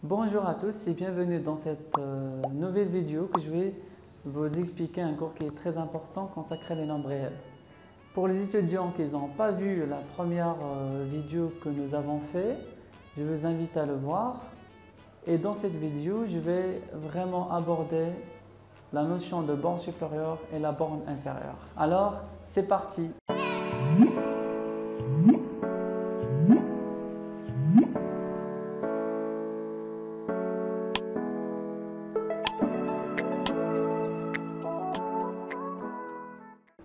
Bonjour à tous et bienvenue dans cette nouvelle vidéo que je vais vous expliquer un cours qui est très important consacré aux nombres réels. Pour les étudiants qui n'ont pas vu la première vidéo que nous avons fait, je vous invite à le voir. Et dans cette vidéo, je vais vraiment aborder la notion de borne supérieure et la borne inférieure. Alors, c'est parti!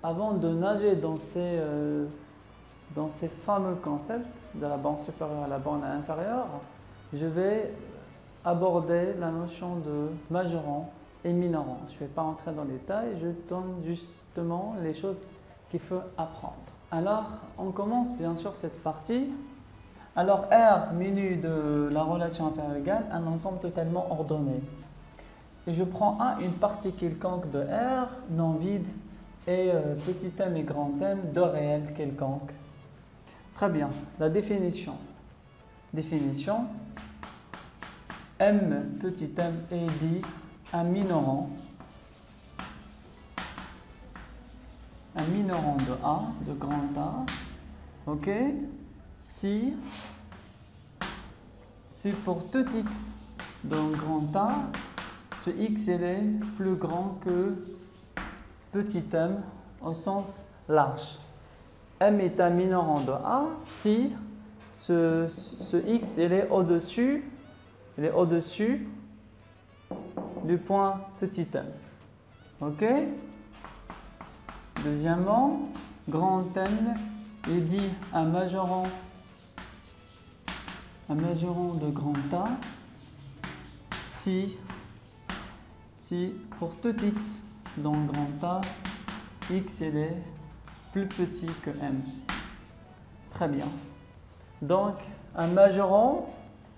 Avant de nager dans ces fameux concepts de la borne supérieure et la borne inférieure, je vais aborder la notion de majorant et minorant. Je ne vais pas entrer dans les détails, je donne justement les choses qu'il faut apprendre. Alors, on commence bien sûr cette partie. Alors, R menu de la relation inférieure égale un ensemble totalement ordonné. Et je prends A, une partie quelconque de R, non vide, et petit m et grand m, deux réels quelconques. Très bien. La définition. Définition. M petit m est dit un minorant de A, de grand A. Ok. Si pour tout x dans grand A, ce x est plus grand que petit m au sens large. M est un minorant de A si ce x est au-dessus du point petit m. Ok? Deuxièmement, grand M est dit un majorant de grand A si pour tout x dans grand A, x est plus petit que m. Très bien. Donc, un majorant,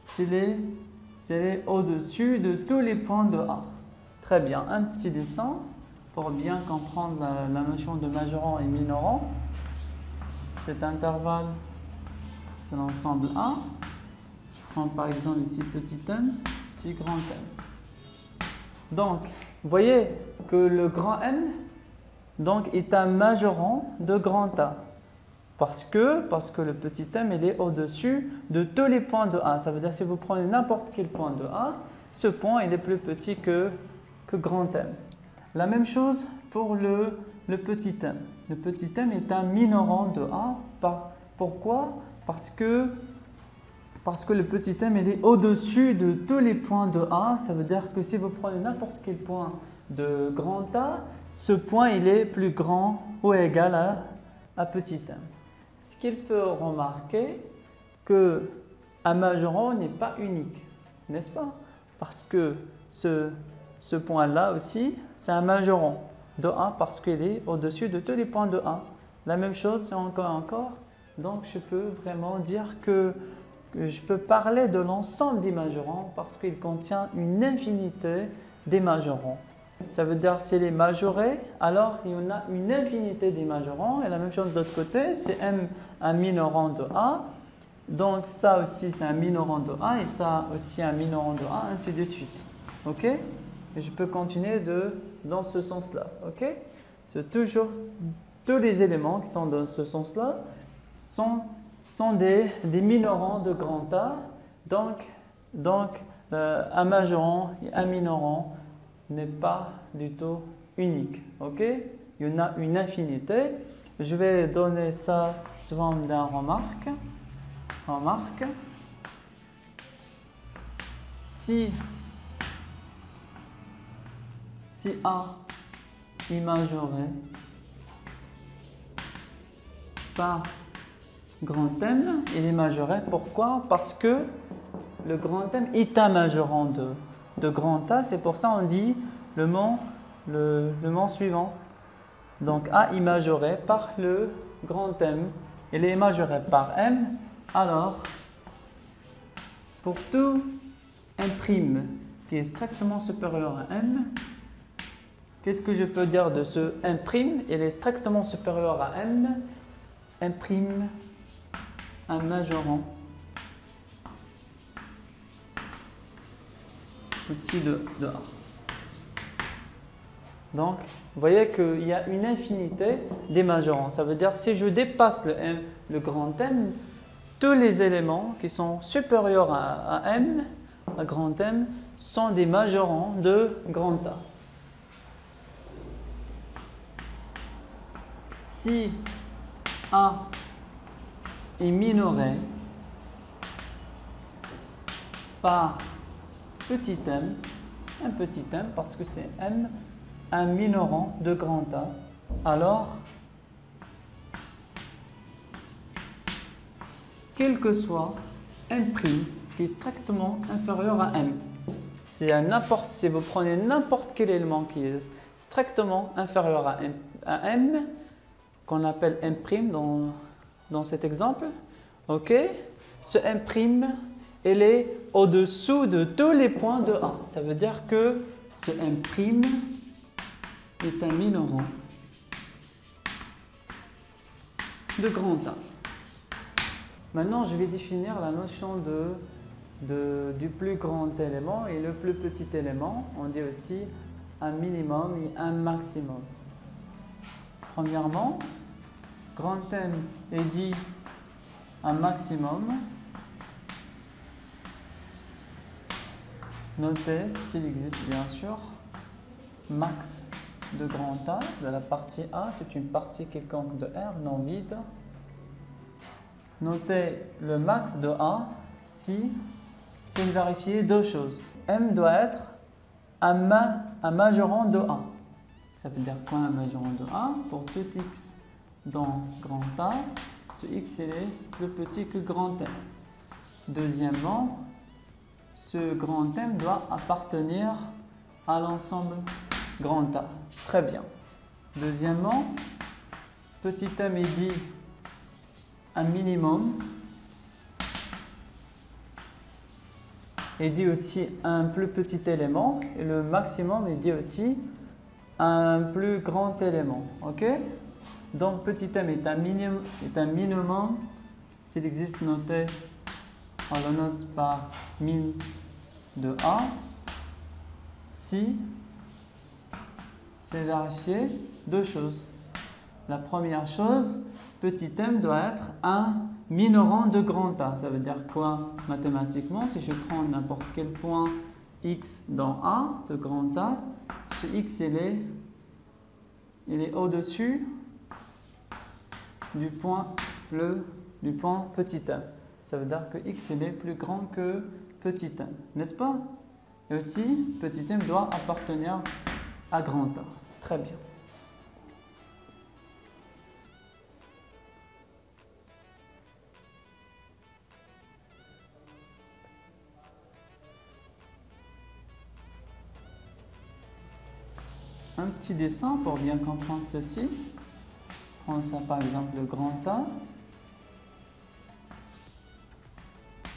c'est au-dessus de tous les points de A. Très bien. Un petit dessin pour bien comprendre la notion de majorant et minorant. Cet intervalle, c'est l'ensemble A. Je prends par exemple ici petit m, ici grand M. Donc, vous voyez que le grand M donc, est un majorant de grand A. Parce que le petit m il est au-dessus de tous les points de A. Ça veut dire que si vous prenez n'importe quel point de A, ce point il est plus petit que grand M. La même chose pour le petit m. Le petit m est un minorant de A. Pourquoi? Parce que le petit m il est au-dessus de tous les points de A. Ça veut dire que si vous prenez n'importe quel point de grand A, ce point il est plus grand ou égal à petit m. Ce qu'il faut remarquer qu'un majorant n'est pas unique, n'est-ce pas? Parce que ce point-là aussi, c'est un majorant de A parce qu'il est au-dessus de tous les points de A. La même chose encore. Donc je peux vraiment dire que je peux parler de l'ensemble des majorants parce qu'il contient une infinité des majorants. Ça veut dire s'il est majoré, alors il y en a une infinité des majorants. Et la même chose de l'autre côté, c'est M un minorant de A. Donc ça aussi c'est un minorant de A et ça aussi un minorant de A, ainsi de suite. Ok? Et je peux continuer dans ce sens-là. Ok? C'est toujours tous les éléments qui sont dans ce sens-là sont des minorants de grand A. Donc un majorant et un minorant n'est pas du tout unique. Ok? Il y en a une infinité. Je vais donner ça sous forme d'une remarque. Si A est majoré par grand M, il est majoré. Pourquoi? Parce que le grand M est un majorant de grand A. C'est pour ça qu'on dit le mot suivant. Donc A est majoré par le grand M. Il est majoré par M. Alors, pour tout M' qui est strictement supérieur à M, qu'est-ce que je peux dire de ce M'? Il est strictement supérieur à M. M', un majorant ici de A. Donc, vous voyez qu'il y a une infinité des majorants. Ça veut dire que si je dépasse le grand M, tous les éléments qui sont supérieurs à M, à grand M, sont des majorants de grand A. Si A est minoré par petit m, un petit m parce que c'est m, un minorant de grand A, alors quel que soit m' qui est strictement inférieur à m, si vous prenez n'importe quel élément qui est strictement inférieur à m, qu'on appelle m' dans cet exemple, ok, ce m', il est au-dessous de tous les points de A. Ça veut dire que ce m' est un minorant de grand A. Maintenant, je vais définir la notion du plus grand élément et le plus petit élément. On dit aussi un minimum et un maximum. Premièrement, grand M est dit un maximum. Notez, s'il existe bien sûr, max de grand A de la partie A, c'est une partie quelconque de R non vide. Notez le max de A si c'est vérifier deux choses. M doit être un majorant de A. Ça veut dire quoi un majorant de A? Pour tout x dans grand A, ce x il est plus petit que grand M. Deuxièmement, ce grand M doit appartenir à l'ensemble grand A. Très bien. Deuxièmement, petit m est dit un minimum est dit aussi un plus petit élément et le maximum est dit aussi un plus grand élément. Ok? Donc petit m est un minimum s'il existe noté, on le note par min de A si c'est vérifier deux choses. La première chose, petit m doit être un minorant de grand A. Ça veut dire quoi mathématiquement? Si je prends n'importe quel point x dans A de grand A, ce x il est au-dessus du point petit m. Ça veut dire que x il est plus grand que petit m, n'est-ce pas? Et aussi, petit m doit appartenir à grand A. Très bien. Un petit dessin pour bien comprendre ceci. Prenons ça par exemple le grand A.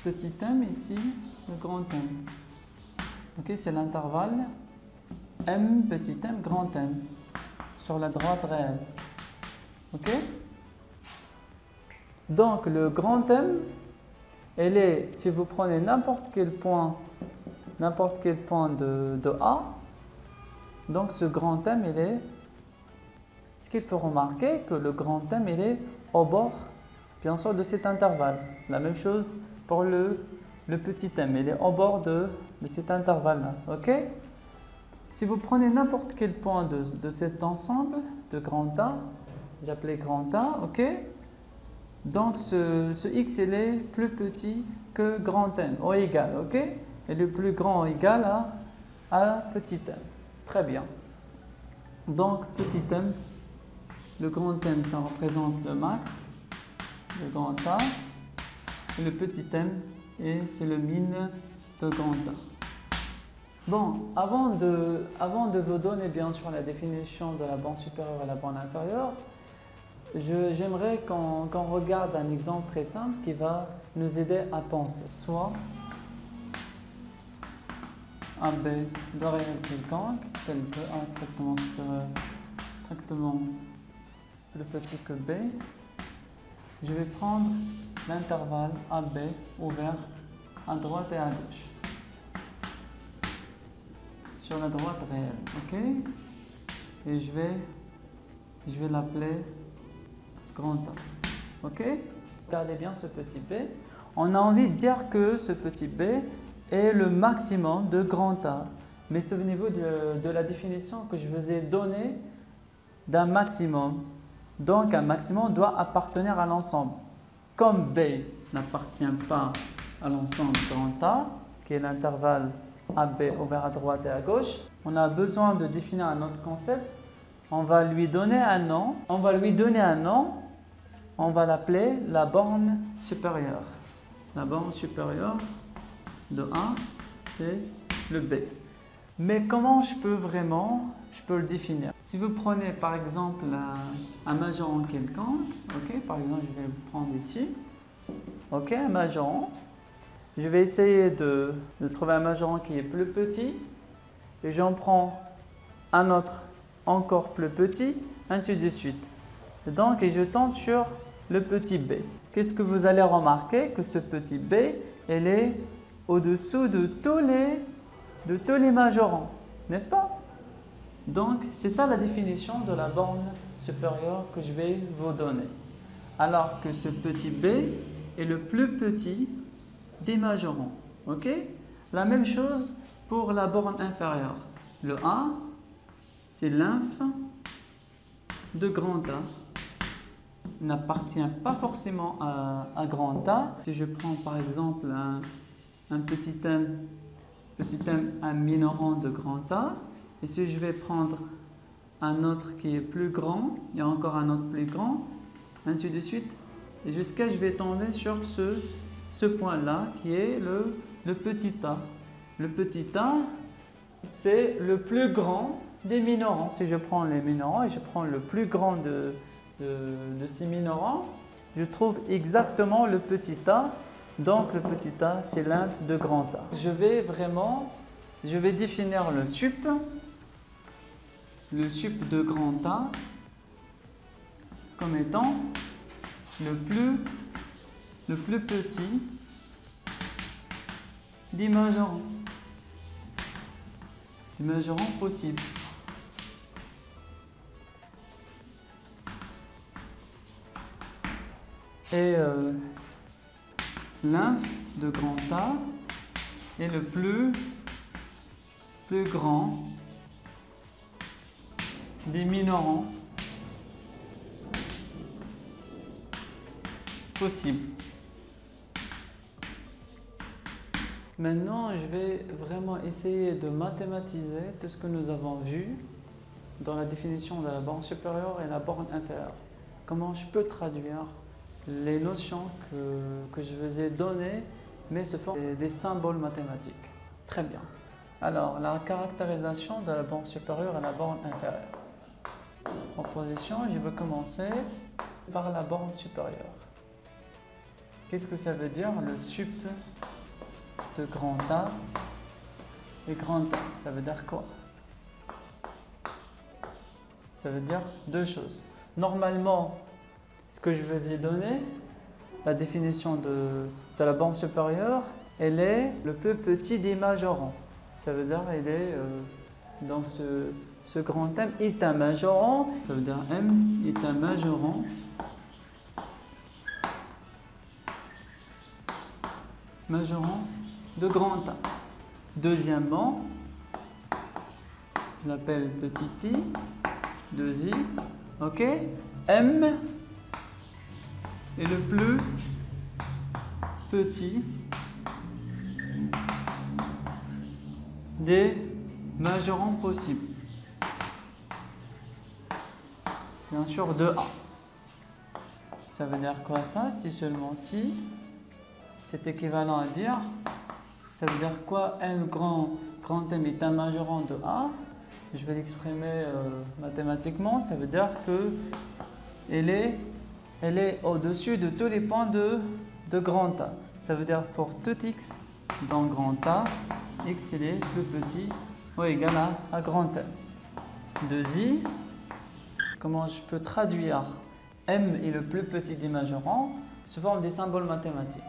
Petit m ici, le grand M. Ok, c'est l'intervalle M, petit m, grand M sur la droite réelle. Ok? Donc le grand M, elle est, si vous prenez n'importe quel point de A, donc ce grand M, il est, ce qu'il faut remarquer, que le grand M, il est au bord, bien sûr, de cet intervalle. La même chose pour le petit m, il est au bord de cet intervalle-là. Ok? Si vous prenez n'importe quel point de cet ensemble de grand A, j'appelais grand A, ok? Donc ce x il est plus petit que grand M, ou égal, ok? Et le plus grand égal à petit m. Très bien. Donc petit m, le grand M ça représente le max de grand A, et le petit m et c'est le min de grand A. Bon, avant de vous donner bien sûr la définition de la bande supérieure et la bande inférieure, j'aimerais qu'on regarde un exemple très simple qui va nous aider à penser. Soit AB de réel quelconque, tel que A strictement supérieur, strictement plus petit que B. Je vais prendre l'intervalle AB ouvert à droite et à gauche. sur la droite réelle. Ok? Et je vais l'appeler grand A. Ok? Regardez bien ce petit b. On a envie de dire que ce petit b est le maximum de grand A. Mais souvenez-vous de la définition que je vous ai donnée d'un maximum. Donc un maximum doit appartenir à l'ensemble. Comme b n'appartient pas à l'ensemble grand A, qui est l'intervalle AB ouvert à droite et à gauche, on a besoin de définir un autre concept. On va lui donner un nom. On va l'appeler la borne supérieure. La borne supérieure de A, c'est le B. Mais comment je peux le définir? Si vous prenez par exemple un majorant quelconque, ok, par exemple je vais le prendre ici, ok, un majorant, je vais essayer de trouver un majorant qui est plus petit et j'en prends un autre encore plus petit, ainsi de suite. Donc, et je tombe sur le petit b. Qu'est-ce que vous allez remarquer? Que ce petit b, elle est au-dessous de tous les majorants, n'est-ce pas? Donc, c'est ça la définition de la borne supérieure que je vais vous donner. Alors que ce petit b est le plus petit des majorants. Ok? La même chose pour la borne inférieure. Le A, c'est l'inf de grand A. N'appartient pas forcément à grand A. Si je prends par exemple un petit m, un minorant de grand A, et si je vais prendre un autre qui est plus grand, il y a encore un autre plus grand, ainsi de suite, et jusqu'à je vais tomber sur ce point-là qui est le petit a. Le petit a, c'est le plus grand des minorants. Si je prends les minorants et je prends le plus grand de ces minorants, je trouve exactement le petit a. Donc le petit a, c'est l'inf de grand A. Je vais définir le sup de grand A comme étant le plus petit des majorants possibles. Et l'inf de grand A est le plus grand des minorants possibles. Maintenant, je vais vraiment essayer de mathématiser tout ce que nous avons vu dans la définition de la borne supérieure et la borne inférieure. Comment je peux traduire les notions que je vous ai données, mais sous forme des symboles mathématiques. Très bien. Alors, la caractérisation de la borne supérieure et la borne inférieure. En position, je vais commencer par la borne supérieure. Qu'est-ce que ça veut dire le sup de grand A et grand A? Ça veut dire quoi? Ça veut dire deux choses. Normalement, ce que je vous ai donné, la définition de la borne supérieure, elle est le plus petit des majorants. Ça veut dire elle est dans ce grand M est un majorant. Ça veut dire M est un majorant de grand A. Deuxièmement, je l'appelle petit i, 2i, ok? M est le plus petit des majorants possibles. Bien sûr, de A. Ça veut dire quoi ça? Si seulement si, c'est équivalent à dire, ça veut dire quoi? M grand M est un majorant de A. Je vais l'exprimer mathématiquement. Ça veut dire que elle est au-dessus de tous les points de grand A. Ça veut dire pour tout x dans grand A, x il est plus petit ou égal à grand M. 2i, comment je peux traduire M est le plus petit des majorants sous forme des symboles mathématiques?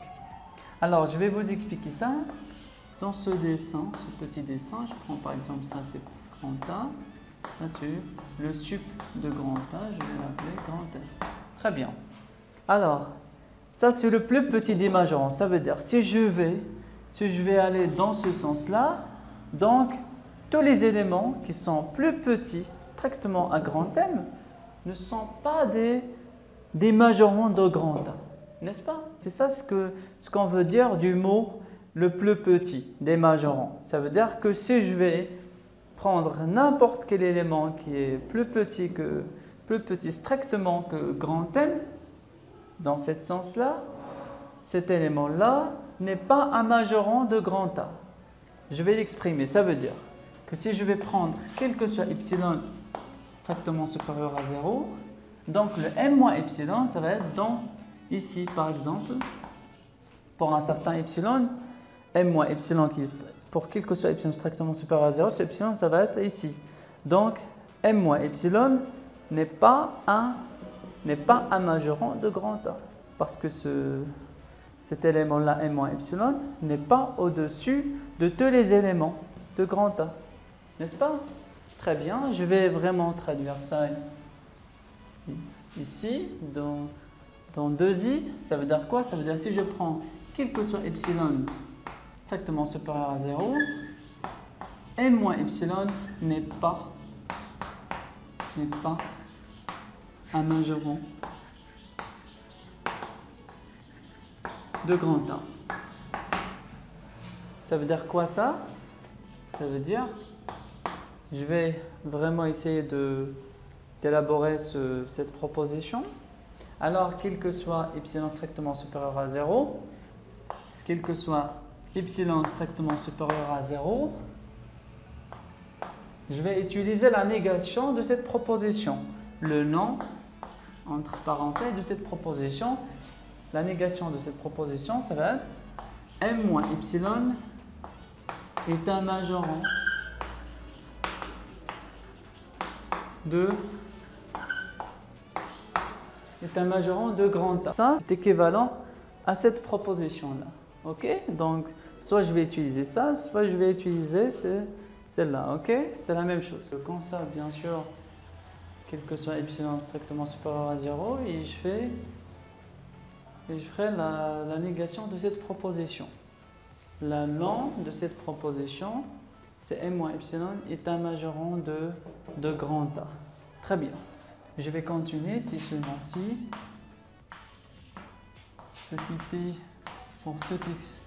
Alors, je vais vous expliquer ça. dans ce dessin, ce petit dessin, je prends par exemple ça, c'est grand A. Ça, c'est le sup de grand A. Je vais l'appeler grand A. Très bien. Alors, ça, c'est le plus petit des majorants. Ça veut dire, si je vais aller dans ce sens-là, donc, tous les éléments qui sont plus petits, strictement à grand M, ne sont pas des majorants de grand A. N'est-ce pas? C'est ça ce qu'on veut dire du mot le plus petit des majorants. Ça veut dire que si je vais prendre n'importe quel élément qui est plus petit strictement que grand M, dans ce sens-là, cet élément-là n'est pas un majorant de grand A. Je vais l'exprimer. Ça veut dire que si je vais prendre quel que soit epsilon strictement supérieur à 0, donc le m moins epsilon, ça va être dans ici par exemple, pour un certain epsilon, m moins epsilon qui est pour quel que soit epsilon strictement supérieur à 0, ce epsilon ça va être ici. Donc m moins epsilon n'est pas un majorant de grand A parce que cet élément-là, m moins epsilon, n'est pas au-dessus de tous les éléments de grand A. N'est-ce pas? Très bien, je vais vraiment traduire ça ici, dans 2i. Ça veut dire quoi? Ça veut dire si je prends quel que soit epsilon strictement supérieur à 0, m moins epsilon n'est pas un majorant de grand A. Ça veut dire quoi ça? Ça veut dire, je vais vraiment essayer d'élaborer cette proposition. Alors, quel que soit epsilon strictement supérieur à 0, quel que soit epsilon strictement supérieur à 0, je vais utiliser la négation de cette proposition. Le nom, entre parenthèses, de cette proposition, la négation de cette proposition, ça va être m moins epsilon est un majorant de grand A. Ça, c'est équivalent à cette proposition-là. Ok? Donc, soit je vais utiliser ça, soit je vais utiliser celle-là. Ok? C'est la même chose. Comme ça, bien sûr, quel que soit epsilon strictement supérieur à 0, et je ferai la négation de cette proposition. La norme de cette proposition, c'est m moins epsilon est un majorant de grand A. Très bien. Je vais continuer si seulement si petit t pour tout x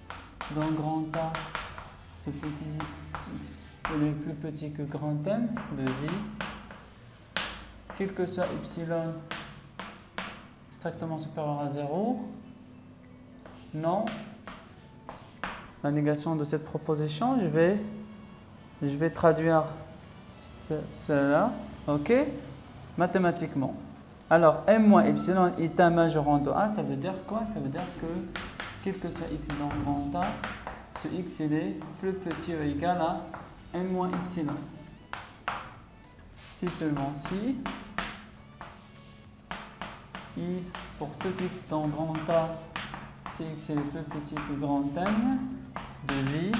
dans grand A, ce petit x est plus petit que grand M de i, quel que soit epsilon strictement supérieur à 0, non. La négation de cette proposition, je vais traduire cela, ok, mathématiquement. Alors, m moins epsilon est un majorant de A, ça veut dire quoi? Ça veut dire que, quel que soit x dans grand A, ce x est plus petit ou égal à m moins epsilon. Si seulement si, i pour tout x dans grand A, ce x est plus petit que grand M, de i,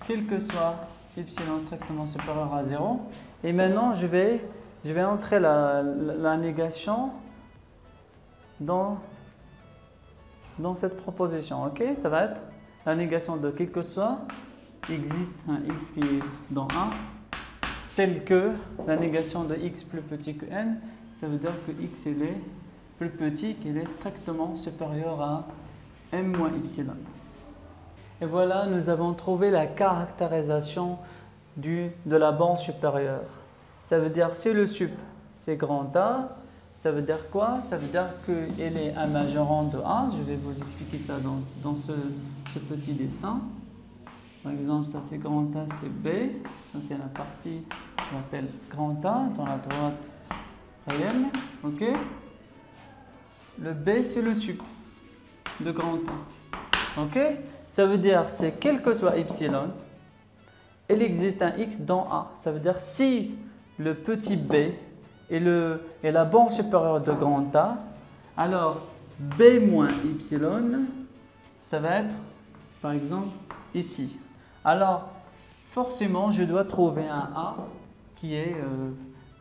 quel que soit epsilon strictement supérieur à 0. Et maintenant, je vais entrer la négation dans cette proposition. Ok? Ça va être la négation de quel que soit existe un x qui est dans 1, tel que la négation de x plus petit que n. Ça veut dire que x est plus petit, qu'il est strictement supérieur à m moins epsilon. Et voilà, nous avons trouvé la caractérisation de la bande supérieure. Ça veut dire si le sup c'est grand A, ça veut dire quoi? Ça veut dire qu'elle est un majorant de A. Je vais vous expliquer ça dans ce petit dessin. Par exemple, ça c'est grand A, c'est B. Ça c'est la partie que j'appelle grand A dans la droite réelle. Ok? Le B c'est le sup de grand A. Ok? Ça veut dire c'est quel que soit epsilon, il existe un x dans A. Ça veut dire si le petit b est la bande supérieure de grand A, alors b moins epsilon, ça va être par exemple ici. Alors, forcément, je dois trouver un A qui est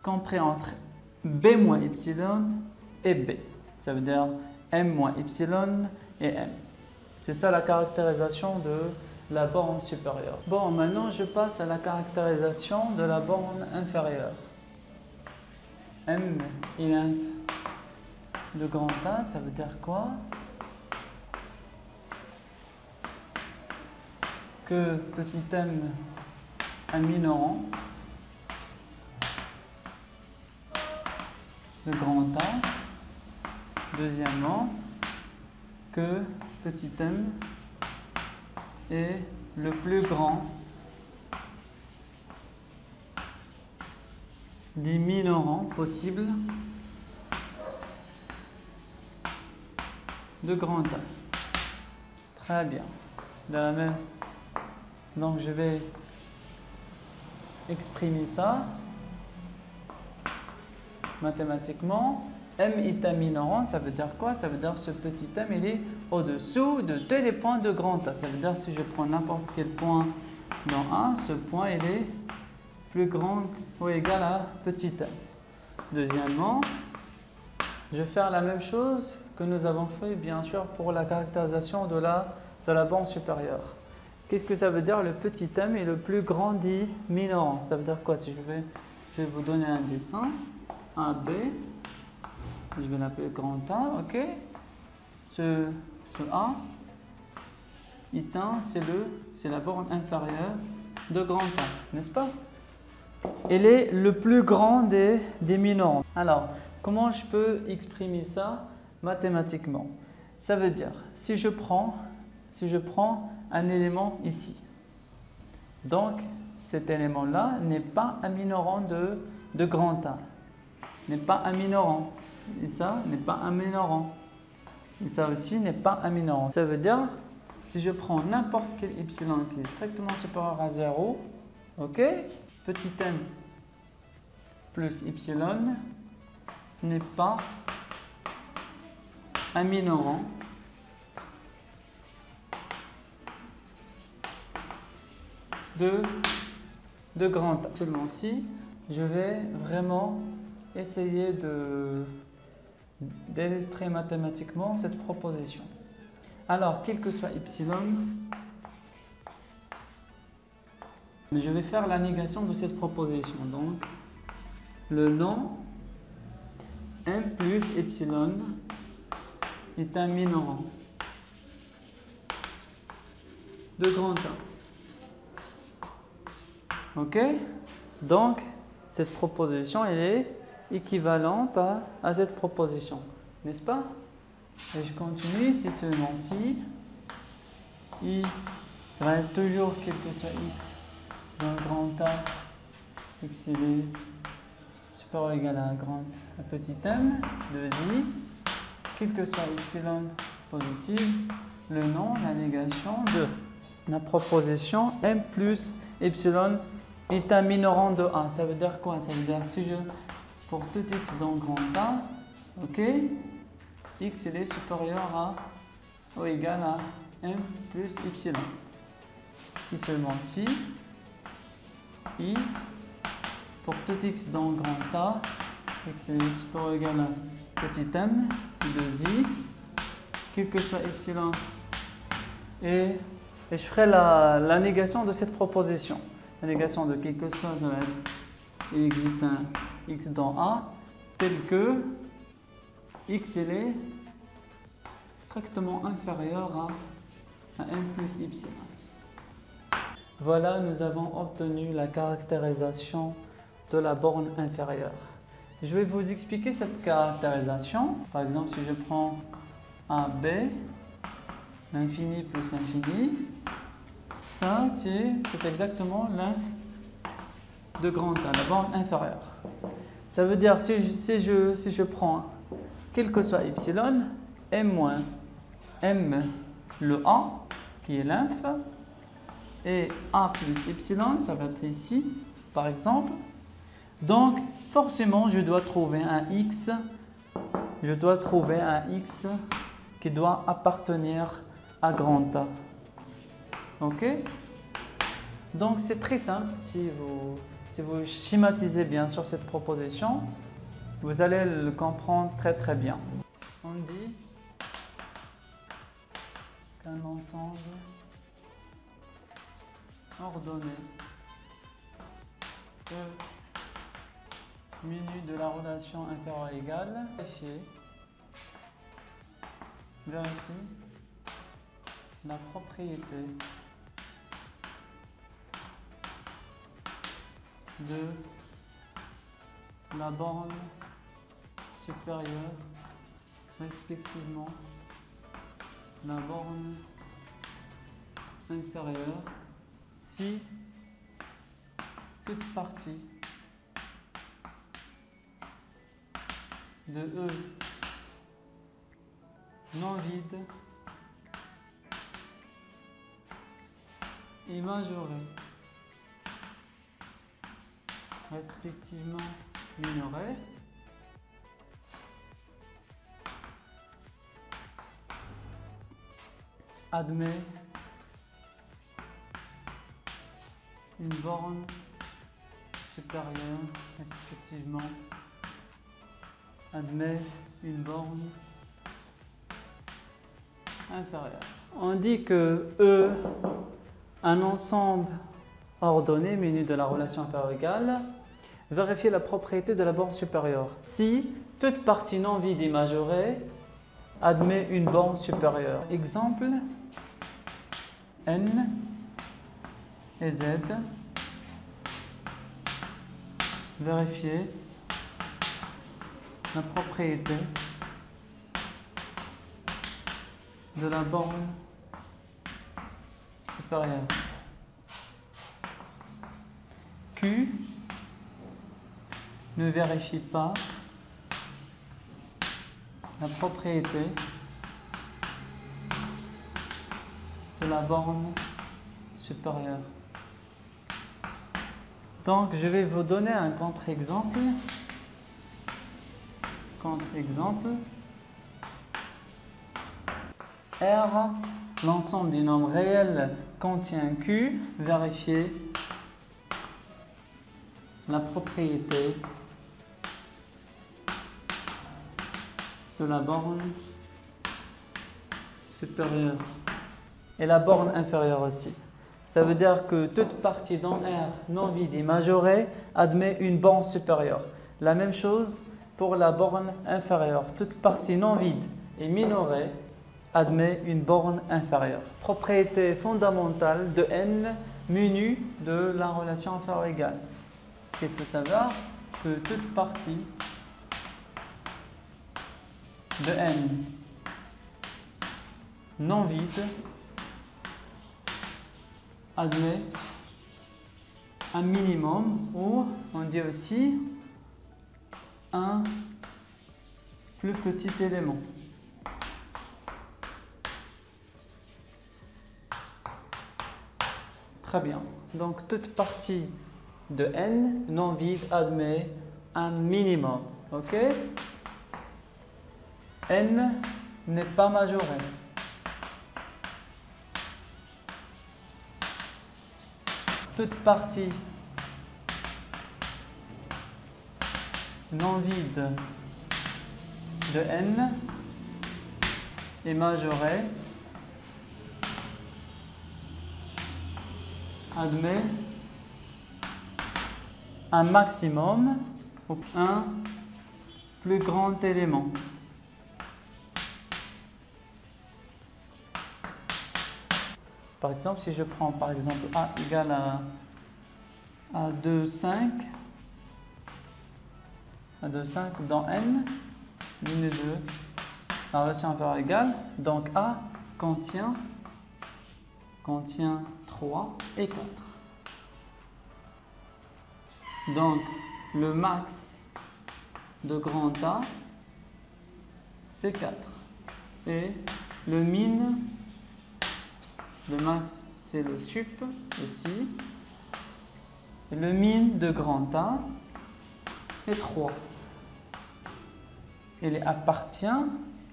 compris entre B moins epsilon et B. Ça veut dire M moins epsilon et M. C'est ça la caractérisation de la borne supérieure. Bon, maintenant je passe à la caractérisation de la borne inférieure. M et l'inf de grand A, ça veut dire quoi? Que petit m un minorant de grand A. Deuxièmement, que petit m est le plus grand des minorants possibles de grand A. Très bien. Donc je vais exprimer ça mathématiquement. M est un minorant, ça veut dire quoi? Ça veut dire que ce petit m il est au-dessous de tous les points de grand A. Ça veut dire que si je prends n'importe quel point dans A, ce point il est plus grand ou égal à petit m. Deuxièmement, je vais faire la même chose que nous avons fait bien sûr pour la caractérisation de la borne supérieure. Qu'est-ce que ça veut dire? Le petit m est le plus grand des minorants. Ça veut dire quoi? Si je vais vous donner un dessin, un B. Je vais l'appeler grand A, ok. Ce A, c'est la borne inférieure de grand A, n'est-ce pas? Il est le plus grand des minorants. Alors, comment je peux exprimer ça mathématiquement? Ça veut dire, si je prends un élément ici, donc cet élément-là n'est pas un minorant de grand A, n'est pas un minorant. Et ça n'est pas un minorant. Et ça aussi n'est pas un minorant. Ça veut dire, si je prends n'importe quel epsilon qui est strictement supérieur à 0, ok, petit m plus epsilon n'est pas un minorant de grand A. Seulement si je vais vraiment essayer d'illustrer mathématiquement cette proposition. Alors, quel que soit epsilon, je vais faire la négation de cette proposition. Donc, le nom m plus epsilon est un minorant de grand A. Ok? Donc, cette proposition, elle est équivalente à cette proposition, n'est-ce pas? Et je continue, c'est seulement si I sera toujours quel que soit x dans le grand A, x il est supérieur ou égal à petit m de i, quel que soit epsilon positif, le nom, la négation de la proposition m plus epsilon est un minorant de A. Ça veut dire quoi? Ça veut dire si pour tout x dans grand A, ok, x il est supérieur à ou égal à m plus epsilon. Si seulement si I pour tout x dans grand A, x est supérieur ou égal à petit m de i, quel que soit epsilon, et je ferai la négation de cette proposition. La négation de quelque chose, il existe un x dans A tel que x il est strictement inférieur à m plus epsilon. Voilà, nous avons obtenu la caractérisation de la borne inférieure. Je vais vous expliquer cette caractérisation. Par exemple, si je prends un B, l'infini plus infini, ça c'est exactement l'inf de grand A, la borne inférieure. Ça veut dire si je prends quel que soit epsilon, m moins m le A qui est l'inf, et A plus epsilon, ça va être ici par exemple. Donc forcément je dois trouver un x qui doit appartenir à grand A. Ok? Donc c'est très simple. Si vous schématisez bien sûr cette proposition, vous allez le comprendre très bien. On dit qu'un ensemble ordonné menu de la relation inférieure égale, vérifie la propriété de la borne supérieure, respectivement la borne inférieure, si toute partie de E non vide est majorée, respectivement minorée, admet une borne supérieure, respectivement admet une borne inférieure. On dit que E, un ensemble ordonné muni de la relation inférieure égale, vérifier la propriété de la borne supérieure. Si toute partie non vide est majorée, admet une borne supérieure. Exemple, N et Z. Vérifier la propriété de la borne supérieure. Q ne vérifie pas la propriété de la borne supérieure. Donc, je vais vous donner un contre-exemple. R, l'ensemble du nombre réel contient Q, vérifier la propriété de la borne supérieure et la borne inférieure aussi. Ça veut dire que toute partie dans R non vide et majorée admet une borne supérieure. La même chose pour la borne inférieure. Toute partie non vide et minorée admet une borne inférieure. Propriété fondamentale de N menu de la relation inférieure égale. Ce qu'il faut savoir, que toute partie de N non vide admet un minimum, ou on dit aussi un plus petit élément. Très bien. Donc toute partie de N non vide admet un minimum. Ok? N n'est pas majoré. Toute partie non vide de N est majorée, admet un maximum ou un plus grand élément. Par exemple, si je prends par exemple A égale à 2, 5, dans N, minu 2, la relation inférieure égale, donc A contient 3 et 4. Donc le max de grand A, c'est 4. Et le min, le max, c'est le sup aussi. Et le min de grand A est 3. Il appartient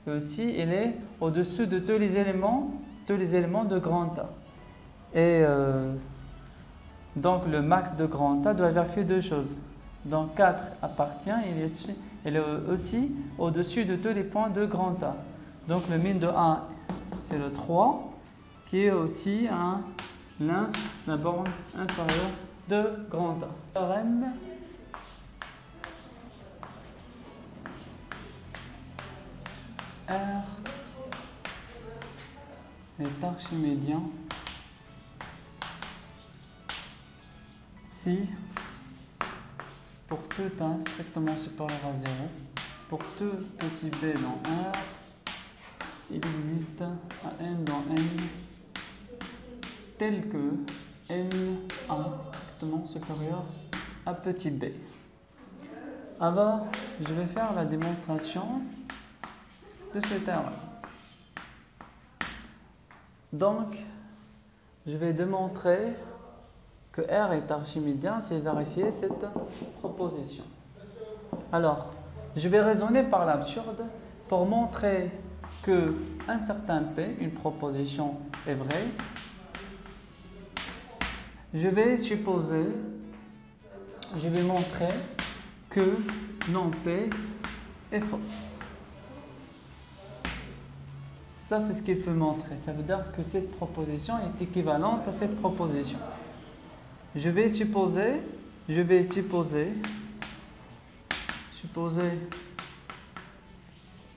aussi, il est au-dessus de tous les éléments de grand A. Et donc le max de grand A doit vérifier deux choses. Donc 4 appartient, il est aussi au-dessus de tous les points de grand A. Donc le min de A, c'est le 3, qui est aussi la borne inférieure de grand A. Théorème R est archimédien si pour tout A strictement supérieur à 0, pour tout petit b dans R, il existe un n dans n tel que n a strictement supérieur à petit b. Alors, je vais faire la démonstration de ce théorème. Donc, je vais démontrer que R est archimédien, c'est vérifier cette proposition. Alors, je vais raisonner par l'absurde pour montrer que un certain P, une proposition est vraie. Je vais montrer que non P est fausse. Ça, c'est ce qu'il faut montrer. Ça veut dire que cette proposition est équivalente à cette proposition. Je vais supposer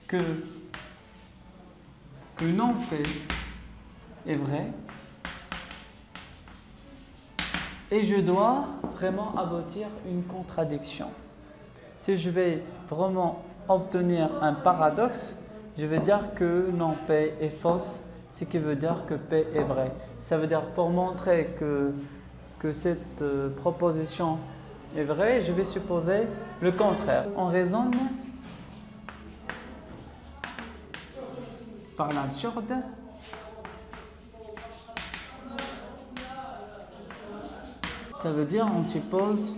que non P est vrai et je dois vraiment aboutir une contradiction. Si je vais vraiment obtenir un paradoxe, je vais dire que non P est fausse, ce qui veut dire que P est vrai. Ça veut dire pour montrer que cette proposition est vraie, je vais supposer le contraire. On raisonne par l'absurde. Ça veut dire on suppose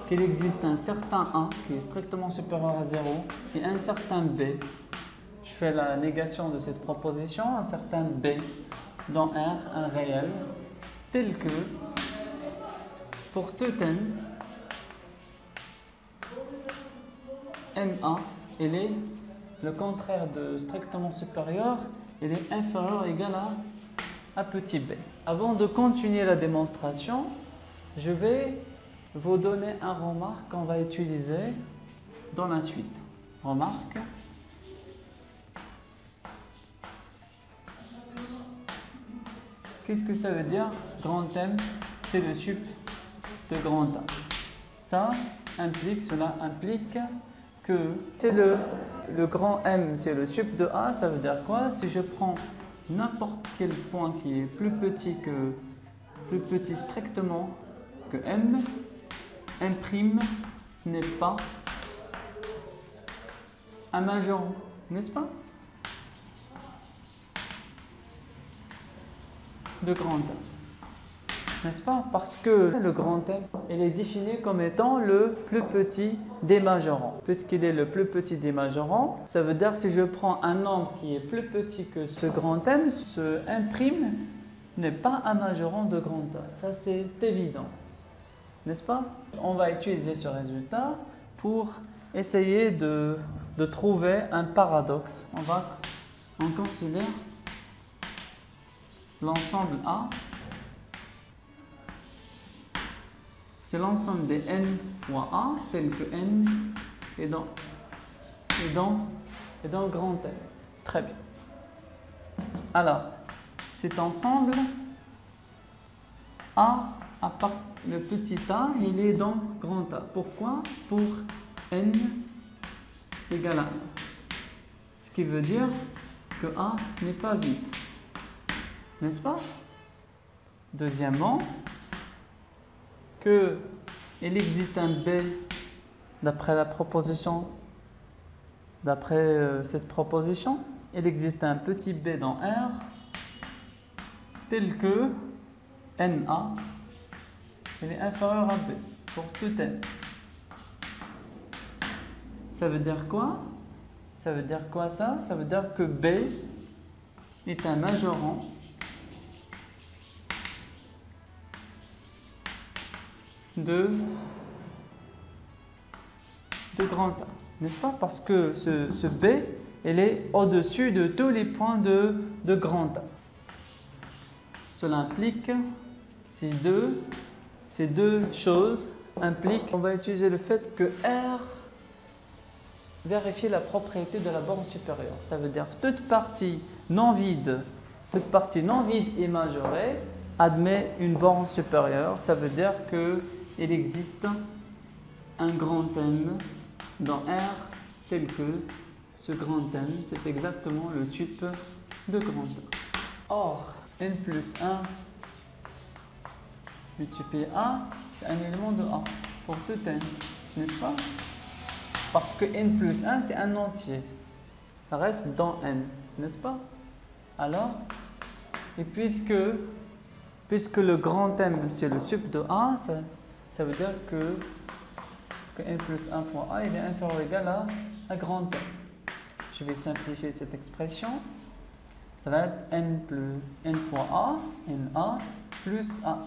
qu'il existe un certain A qui est strictement supérieur à 0 et un certain B. Je fais la négation de cette proposition, un certain B dans R, un réel, tel que pour tout n, MA, il est le contraire de strictement supérieur, il est inférieur ou égal à petit b. Avant de continuer la démonstration, je vais vous donner un remarque qu'on va utiliser dans la suite. Remarque. Qu'est-ce que ça veut dire? Grand M, c'est le sup de grand A. Cela implique que c'est le grand M, c'est le sup de A. Ça veut dire quoi? Si je prends n'importe quel point qui est plus petit strictement que M, M' n'est pas un majorant, n'est-ce pas? De grand A, n'est-ce pas? Parce que le grand M, il est défini comme étant le plus petit des majorants. Puisqu'il est le plus petit des majorants, ça veut dire que si je prends un nombre qui est plus petit que ce grand M, ce M' n'est pas un majorant de grand A. Ça, c'est évident, n'est-ce pas? On va utiliser ce résultat pour essayer de trouver un paradoxe. On considère l'ensemble A, c'est l'ensemble des n fois A, tel que n est dans grand N. Très bien. Alors, cet ensemble A, le petit a, il est dans grand A. Pourquoi? Pour n égale à 1. Ce qui veut dire que A n'est pas vide. N'est-ce pas? Deuxièmement, qu'il existe un B d'après cette proposition, il existe un petit b dans R tel que NA il est inférieur à B pour tout n. Ça veut dire quoi? Ça veut dire quoi ça? Ça veut dire que B est un majorant de grand A, n'est-ce pas? Parce que ce B, il est au-dessus de tous les points de grand A. Cela implique, ces deux choses impliquent, on va utiliser le fait que R vérifie la propriété de la borne supérieure. Ça veut dire toute partie non vide et majorée admet une borne supérieure. Ça veut dire qu'il existe un grand M dans R tel que ce grand M, c'est exactement le sup de grand A. Or, n plus 1 multiplié A, c'est un élément de A pour tout n, n'est-ce pas? Parce que n plus 1, c'est un entier. Ça reste dans n, n'est-ce pas? Alors, et puisque le grand M, c'est le sup de A, ça veut dire que n plus 1 fois A, il est inférieur ou égal à grand M. Je vais simplifier cette expression. Ça va être n fois A, NA, plus A,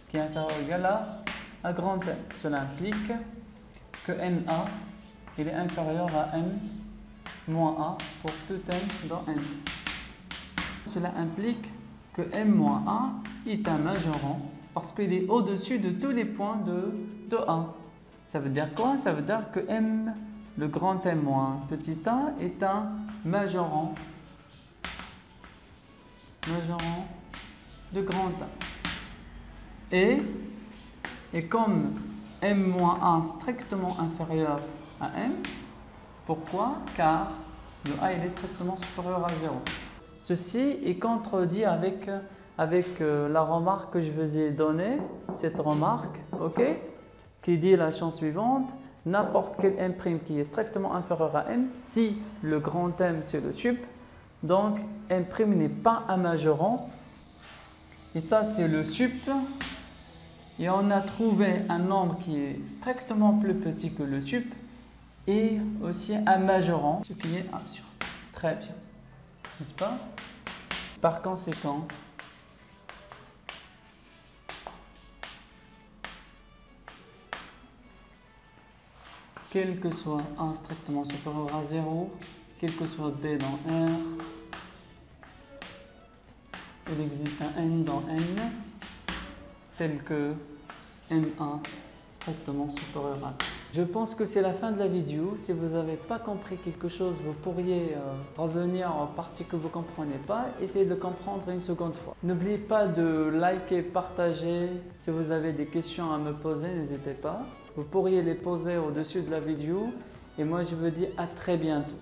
qui est inférieur ou égal à grand M. Cela implique que NA, il est inférieur à M moins A pour tout M dans N. Cela implique que M moins A est un majorant parce qu'il est au-dessus de tous les points de A. Ça veut dire quoi? Ça veut dire que M, le grand M moins petit a, est un majorant de grand A. Et comme M moins A est strictement inférieur à M, pourquoi? Car le A il est strictement supérieur à 0. Ceci est contredit avec la remarque que je vous ai donnée, cette remarque, ok, qui dit la chose suivante: n'importe quel M' qui est strictement inférieur à M, si le grand M c'est le sup, donc M' n'est pas un majorant, et ça c'est le sup, et on a trouvé un nombre qui est strictement plus petit que le sup, et aussi un majorant, ce qui est absurde. Très bien, n'est-ce pas? Par conséquent, quel que soit A strictement supérieur à 0, quel que soit B dans R, il existe un N dans N tel que NA strictement supérieur à B. Je pense que c'est la fin de la vidéo. Si vous n'avez pas compris quelque chose, vous pourriez revenir en partie que vous ne comprenez pas. Essayez de comprendre une seconde fois. N'oubliez pas de liker, partager. Si vous avez des questions à me poser, n'hésitez pas. Vous pourriez les poser au-dessus de la vidéo. Et moi, je vous dis à très bientôt.